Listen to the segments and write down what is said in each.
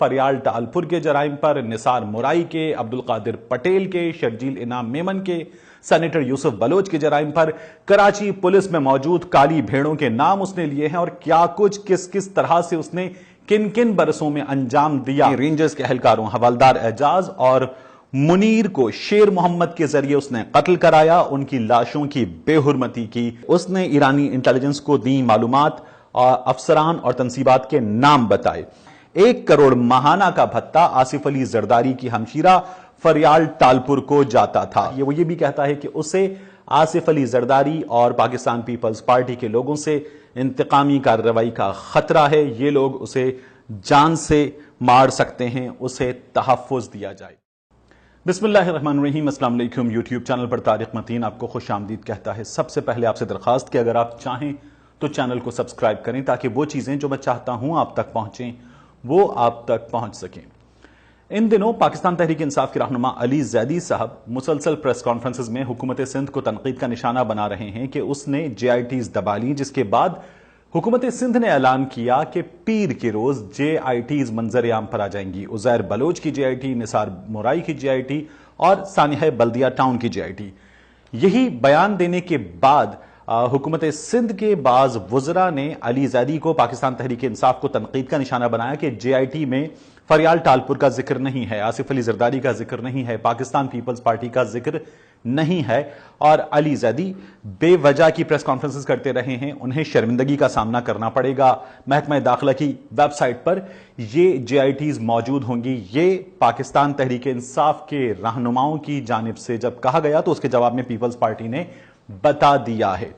فریال ٹالپور کے جرائم پر، نثار مورائی کے، عبدالقادر پٹیل کے، شرجیل انعام میمن کے، سینیٹر یوسف بلوچ کے جرائم پر، کراچی پولیس میں موجود کالی بھیڑوں کے نام اس نے لیے ہیں اور کیا کچھ کس طرح سے اس نے کن کن برسوں میں انجام دیا۔ رینجرز کے اہلکاروں حوالدار اعجاز اور منیر کو شیر محمد کے ذریعے اس نے قتل کرایا، ان کی لاشوں کی بے حرمتی کی، اس نے ایرانی انٹیلیجنس کو دی معلومات، افسران اور تنصیبات کے نام بتائے۔ 1 کروڑ ماہانہ کا بھتہ آصف علی زرداری کی ہمشیرہ فریال ٹالپور کو جاتا تھا۔ وہ یہ بھی کہتا ہے کہ اسے آصف علی زرداری اور پاکستان پیپلز پارٹی کے لوگوں سے انتقامی کارروائی کا خطرہ ہے، یہ لوگ اسے جان سے مار سکتے ہیں، اسے تحفظ دیا جائے۔ بسم اللہ الرحمن الرحیم، السلام علیکم۔ یوٹیوب چینل پر طارق متین آپ کو خوش آمدید کہتا ہے۔ سب سے پہلے آپ سے درخواست کہ اگر آپ چاہیں تو چینل کو سبسکرائب کریں تاکہ وہ چیزیں جو میں چاہتا ہوں آپ تک پہنچیں وہ آپ تک پہنچ سکیں۔ ان دنوں پاکستان تحریک انصاف کے رہنما علی زیدی صاحب مسلسل پریس کانفرنسز میں حکومت سندھ کو تنقید کا نشانہ بنا رہے ہیں کہ اس نے جے آئی ٹیز دبا لی، جس کے بعد حکومت سندھ نے اعلان کیا کہ پیر کے روز جے آئی ٹیز منظر عام پر آ جائیں گی۔ عزیر بلوچ کی جے آئی ٹی، نثار مورائی کی جے آئی ٹی اور سانحہ بلدیہ ٹاؤن کی جے آئی ٹی۔ یہی بیان دینے کے بعد حکومت سندھ کے بعض وزراء نے علی زیدی کو پاکستان تحریک انصاف کو تنقید کا نشانہ بنایا کہ جے آئی ٹی میں فریال ٹالپور کا ذکر نہیں ہے، آصف علی زرداری کا ذکر نہیں ہے، پاکستان پیپلز پارٹی کا ذکر نہیں ہے، اور علی زیدی بے وجہ کی پریس کانفرنسز کرتے رہے ہیں، انہیں شرمندگی کا سامنا کرنا پڑے گا۔ محکمہ داخلہ کی ویب سائٹ پر یہ جے آئی ٹیز موجود ہوں گی۔ یہ پاکستان تحریک انصاف کے رہنماؤں کی جانب سے جب کہا گیا تو اس کے جواب میں پیپلز پارٹی نے بتا دیا ہے۔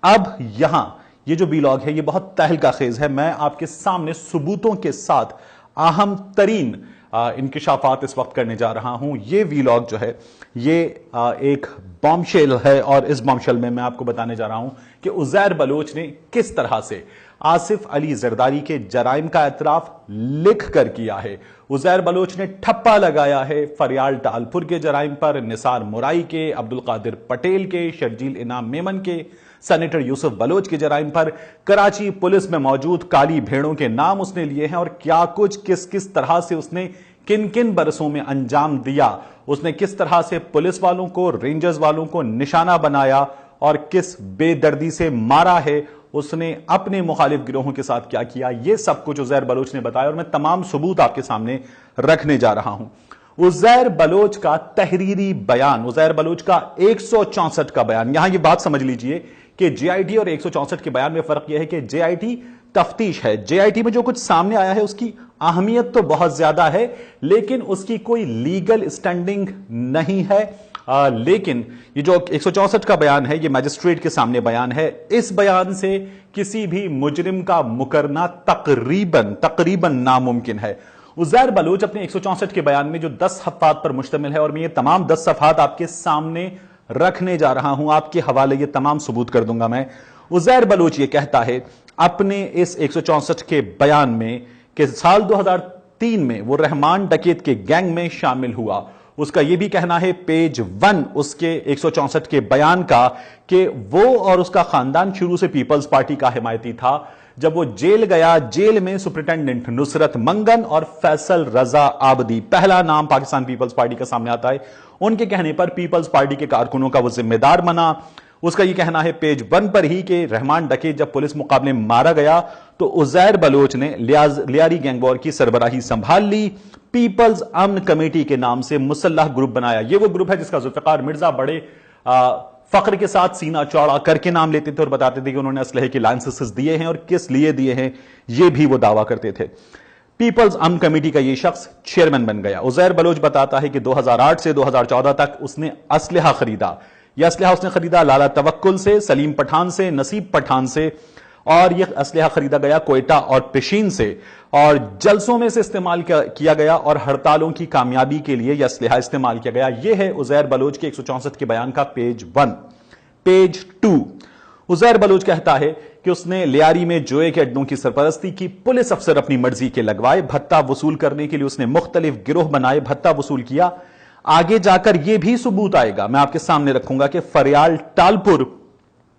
اب یہاں یہ جو ویلاگ ہے یہ بہت تہلکہ خیز ہے، میں آپ کے سامنے ثبوتوں کے ساتھ اہم ترین انکشافات اس وقت کرنے جا رہا ہوں۔ یہ ویلاگ جو ہے یہ ایک بام شیل ہے اور اس بام شیل میں آپ کو بتانے جا رہا ہوں کہ عزیر بلوچ نے کس طرح سے آصف علی زرداری کے جرائم کا اعتراف لکھ کر کیا ہے۔ عزیر بلوچ نے ٹھپا لگایا ہے فریال ٹالپور کے جرائم پر، نثار مورائی کے، عبدالقادر پٹیل کے، شرجیل انعام میمن کے، سینیٹر یوسف بلوچ کے جرائم پر، کراچی پولیس میں موجود کالی بھیڑوں کے نام اس نے لیے ہیں اور کیا کچھ کس طرح سے اس نے کن کن برسوں میں انجام دیا، اس نے کس طرح سے پولیس والوں کو، رینجرز والوں کو نشانہ بنایا اور کس بے دردی سے مارا ہے، اس نے اپنے مخالف گروہوں کے ساتھ کیا کیا، یہ سب کچھ عزیر بلوچ نے بتایا اور میں تمام ثبوت آپ کے سامنے رکھنے جا رہا ہوں۔ عزیر بلوچ کا تحریری بیان، عزیر بلوچ کا 164 کا بیان، یہاں یہ بات سمجھ لیجئے کہ جے آئی ٹی اور 164 کے بیان میں فرق یہ ہے کہ جے آئی ٹی تفتیش ہے، جے آئی ٹی میں جو کچھ سامنے آیا ہے اس کی اہمیت تو بہت زیادہ ہے لیکن اس کی کوئی لیگل سٹینڈنگ نہیں ہے، لیکن یہ جو 164 کا بیان ہے یہ میجسٹریٹ کے سامنے بیان ہے، اس بیان سے کسی بھی مجرم کا مکرنا تقریباً ناممکن ہے۔ عزیر بلوچ اپنے 164 کے بیان میں جو 10 صفحات پر مشتمل ہے اور میں یہ تمام 10 صفحات آپ کے سامنے رکھنے جا رہا ہوں، آپ کے حوالے یہ تمام ثبوت کر دوں گا میں۔ عزیر بلوچ یہ کہتا ہے اپنے اس 164 کے بیان میں کہ سال 2003 میں وہ رحمان ڈکیت کے گینگ میں شامل ہوا۔ اس کا یہ بھی کہنا ہے پیج 1 اس کے 164 کے بیان کا کہ وہ اور اس کا خاندان شروع سے پیپلز پارٹی کا حمایتی تھا۔ جب وہ جیل گیا، جیل میں سپرنٹینڈنٹ نصرت منگن اور فیصل رضا آبدی، پہلا نام پاکستان پیپلز پارٹی کا سامنے آتا ہے، ان کے کہنے پر پیپلز پارٹی کے کارکنوں کا وہ ذمہ دار بنا۔ اس کا یہ کہنا ہے پیج 1 پر ہی کہ رحمان ڈکیت جب پولیس مقابلے میں مارا گیا تو عزیر بلوچ نے لیاری گینگ وار کی سربراہی سنبھال لی، پیپلز امن کمیٹی کے نام سے مسلح گروپ بنایا۔ یہ وہ گروپ ہے جس کا ذوالفقار مرزا بڑے فخر کے ساتھ سینہ چوڑا کر کے نام لیتے تھے اور بتاتے تھے کہ انہوں نے اسلحے کے لائسنسز دیے ہیں اور کس لیے دیے ہیں یہ بھی وہ دعویٰ کرتے تھے۔ پیپلز امن کمیٹی کا یہ شخص چیئرمین بن گیا۔ عزیر بلوچ بتاتا ہے کہ 2008 سے 2014 تک اس نے اسلحہ خریدا۔ یہ اسلحہ اس نے خریدا لالا توکل سے، سلیم پٹھان سے، نصیب پٹھان سے، اور یہ اسلحہ خریدا گیا کوئٹہ اور پشین سے اور جلسوں میں سے استعمال کیا گیا اور ہڑتالوں کی کامیابی کے لیے یہ اسلحہ استعمال کیا گیا۔ یہ ہے عزیر بلوچ کے 164 کے بیان کا پیج 1۔ پیج 2 عزیر بلوچ کہتا ہے کہ اس نے لیاری میں جوئے کے اڈوں کی سرپرستی کی، پولیس افسر اپنی مرضی کے لگوائے، بھتہ وصول کرنے کے لیے اس نے مختلف گروہ بنائے، بھتہ وصول کیا۔ آگے جا کر یہ بھی ثبوت آئے گا، میں آپ کے سامنے رکھوں گا کہ فریال ٹالپور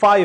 5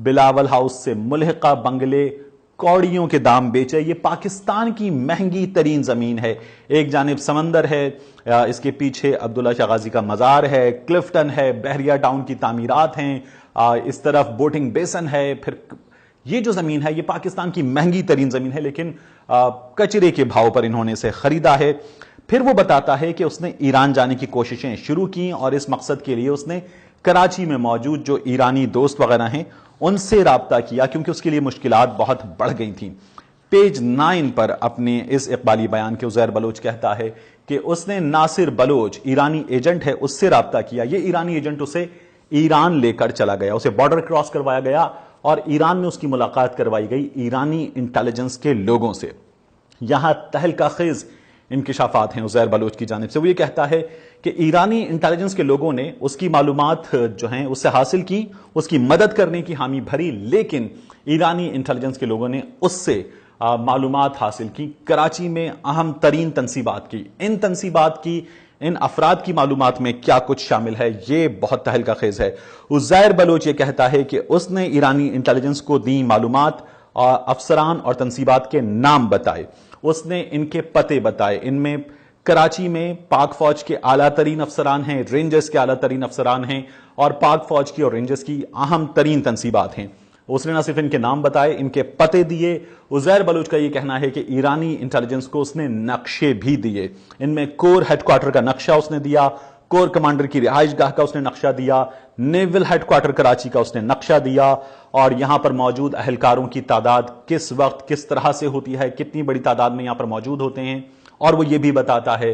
بلاول ہاؤس سے ملحقہ بنگلے کوڑیوں کے دام بیچے. یہ پاکستان کی مہنگی ترین زمین ہے. ایک جانب سمندر ہے, اس کے پیچھے عبداللہ شاہ غازی کا مزار ہے, کلفٹن ہے, بحریہ ٹاؤن کی تعمیرات ہیں, اس طرف بوٹنگ بیسن ہے. پھر یہ جو زمین ہے یہ پاکستان کی مہنگی ترین زمین ہے, لیکن کچرے کے بھاؤ پر انہوں نے اسے خریدا ہے. پھر وہ بتاتا ہے کہ اس نے ایران جانے کی کوششیں شروع کی اور اس مقصد کے لیے اس نے کراچی میں موجود جو ایرانی دوست وغیرہ ہیں ان سے رابطہ کیا, کیونکہ اس کے لیے مشکلات بہت بڑھ گئی تھیں. پیج 9 پر اپنے اس اقبالی بیان کے عزیر بلوچ کہتا ہے کہ اس نے ناصر بلوچ ایرانی ایجنٹ ہے اس سے رابطہ کیا. یہ ایرانی ایجنٹ اسے ایران لے کر چلا گیا, اسے بارڈر کراس کروایا گیا اور ایران میں اس کی ملاقات کروائی گئی ایرانی انٹیلیجنس کے لوگوں سے. یہاں تہلکہ خیز انکشافات ہیں عزیر بلوچ کی جانب سے. وہ یہ کہتا ہے کہ ایرانی انٹیلیجنس کے لوگوں نے اس کی معلومات جو ہیں اس سے حاصل کی, اس کی مدد کرنے کی حامی بھری, لیکن ایرانی انٹیلیجنس کے لوگوں نے اس سے معلومات حاصل کی, کراچی میں اہم ترین تنصیبات کی. ان تنصیبات کی, ان افراد کی معلومات میں کیا کچھ شامل ہے یہ بہت تہلکہ خیز ہے. عزیر بلوچ یہ کہتا ہے کہ اس نے ایرانی انٹیلیجنس کو دی معلومات, افسران اور تنصیبات کے نام بتائے, اس نے ان کے پتے بتائے. ان میں کراچی میں پاک فوج کے اعلیٰ ترین افسران ہیں, رینجرز کے اعلیٰ ترین افسران ہیں اور پاک فوج کی اور رینجرز کی اہم ترین تنصیبات ہیں. اس نے نہ صرف ان کے نام بتائے, ان کے پتے دیے. عزیر بلوچ کا یہ کہنا ہے کہ ایرانی انٹیلیجنس کو اس نے نقشے بھی دیے. ان میں کور ہیڈ کوارٹر کا نقشہ اس نے دیا, کور کمانڈر کی رہائش گاہ کا اس نے نقشہ دیا, نیول ہیڈ کوارٹر کراچی کا اس نے نقشہ دیا, اور یہاں پر موجود اہلکاروں کی تعداد کس وقت کس طرح سے ہوتی ہے, کتنی بڑی تعداد میں یہاں پر موجود ہوتے ہیں. اور وہ یہ بھی بتاتا ہے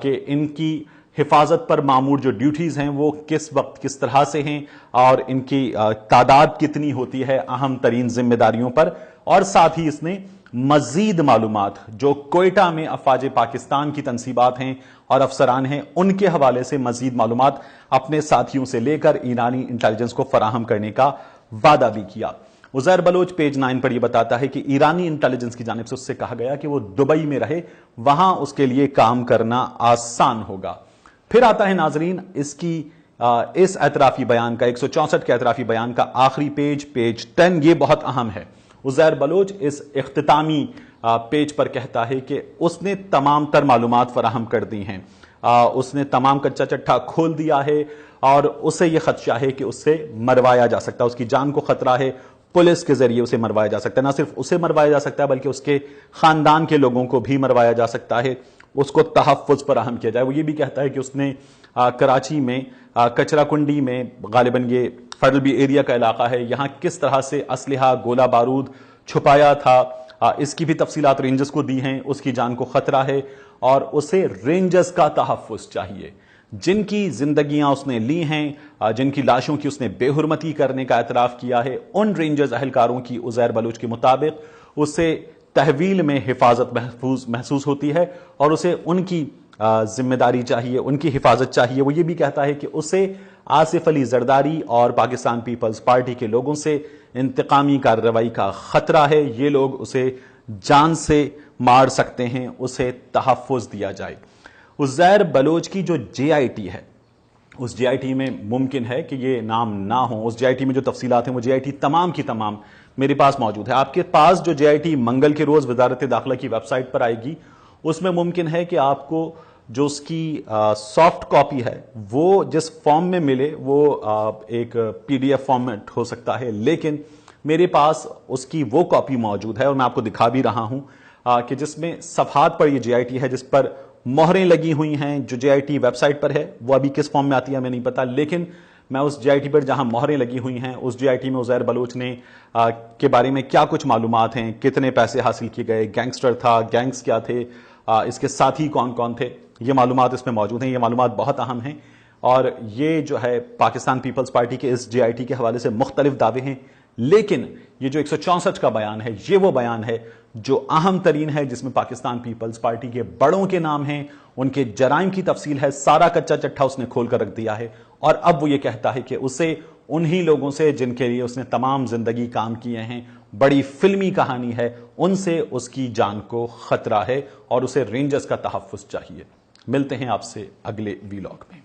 کہ ان کی حفاظت پر مامور جو ڈیوٹیز ہیں وہ کس وقت کس طرح سے ہیں اور ان کی تعداد کتنی ہوتی ہے اہم ترین ذمہ داریوں پر. اور ساتھ ہی اس نے مزید معلومات جو کوئٹہ میں افواج پاکستان کی تنصیبات ہیں اور افسران ہیں ان کے حوالے سے مزید معلومات اپنے ساتھیوں سے لے کر ایرانی انٹیلیجنس کو فراہم کرنے کا وعدہ بھی کیا. عزیر بلوچ پیج 9 پر یہ بتاتا ہے کہ ایرانی انٹیلیجنس کی جانب سے اس سے کہا گیا کہ وہ دبئی میں رہے, وہاں اس کے لیے کام کرنا آسان ہوگا. پھر آتا ہے ناظرین اس اعترافی بیان کا 164 کے اعترافی بیان کا آخری پیج 10. یہ بہت اہم ہے. عزیر بلوچ اس اختتامی پیج پر کہتا ہے کہ اس نے تمام تر معلومات فراہم کر دی ہیں, اس نے تمام کچا چٹھا کھول دیا ہے اور اسے یہ خدشہ ہے کہ اس سے مروایا جا سکتا ہے, اس کی جان کو خطرہ ہے, پولیس کے ذریعے اسے مروایا جا سکتا ہے. نہ صرف اسے مروایا جا سکتا ہے بلکہ اس کے خاندان کے لوگوں کو بھی مروایا جا سکتا ہے, اس کو تحفظ فراہم کیا جائے. وہ یہ بھی کہتا ہے کہ اس نے کراچی میں کچرا کنڈی میں, غالباً یہ فیڈرل بی ایریا کا علاقہ ہے, یہاں کس طرح سے اسلحہ گولہ بارود چھپایا تھا, اس کی بھی تفصیلات رینجرز کو دی ہیں. اس کی جان کو خطرہ ہے اور اسے رینجرز کا تحفظ چاہیے. جن کی زندگیاں اس نے لی ہیں, جن کی لاشوں کی اس نے بے حرمتی کرنے کا اعتراف کیا ہے, ان رینجرز اہلکاروں کی عزیر بلوچ کے مطابق اسے تحویل میں حفاظت محسوس ہوتی ہے اور اسے ان کی ذمہ داری چاہیے, ان کی حفاظت چاہیے. وہ یہ بھی کہتا ہے کہ اسے آصف علی زرداری اور پاکستان پیپلز پارٹی کے لوگوں سے انتقامی کارروائی کا خطرہ ہے, یہ لوگ اسے جان سے مار سکتے ہیں, اسے تحفظ دیا جائے. عزیر بلوچ کی جو جے آئی ٹی ہے, اس جے آئی ٹی میں ممکن ہے کہ یہ نام نہ ہوں, اس جے آئی ٹی میں جو تفصیلات ہیں وہ جے آئی ٹی تمام کی تمام میرے پاس موجود ہے. آپ کے پاس جو جے آئی ٹی منگل کے روز وزارت داخلہ کی ویب سائٹ پر آئے گی, اس میں ممکن ہے کہ آپ کو جو اس کی سافٹ کاپی ہے وہ جس فارم میں ملے وہ ایک پی ڈی ایف فارمیٹ ہو سکتا ہے, لیکن میرے پاس اس کی وہ کاپی موجود ہے اور میں آپ کو دکھا بھی رہا ہوں کہ جس میں صفحات پر یہ جے آئی ٹی ہے, جس پر مہریں لگی ہوئی ہیں. جو جے آئی ٹی ویب سائٹ پر ہے وہ ابھی کس فارم میں آتی ہے ہمیں نہیں پتا, لیکن میں اس جے آئی ٹی پر جہاں مہریں لگی ہوئی ہیں اس جے آئی ٹی میں عزیر بلوچ نے کے بارے میں کیا کچھ معلومات ہیں, کتنے پیسے حاصل کیے گئے, گینگسٹر تھا, گینگز کیا تھے, اس کے ساتھی کون کون تھے, یہ معلومات اس میں موجود ہیں. یہ معلومات بہت اہم ہیں اور یہ جو ہے پاکستان پیپلز پارٹی کے اس جے آئی ٹی کے حوالے سے مختلف دعوے ہیں, لیکن یہ جو 164 کا بیان ہے یہ وہ بیان ہے جو اہم ترین ہے, جس میں پاکستان پیپلز پارٹی کے بڑوں کے نام ہیں, ان کے جرائم کی تفصیل ہے, سارا کچا چٹھا اس نے کھول کر رکھ دیا ہے. اور اب وہ یہ کہتا ہے کہ اسے انہی لوگوں سے جن کے لیے اس نے تمام زندگی کام کیے ہیں, بڑی فلمی کہانی ہے, ان سے اس کی جان کو خطرہ ہے اور اسے رینجرز کا تحفظ چاہیے. ملتے ہیں آپ سے اگلے ویلاگ میں.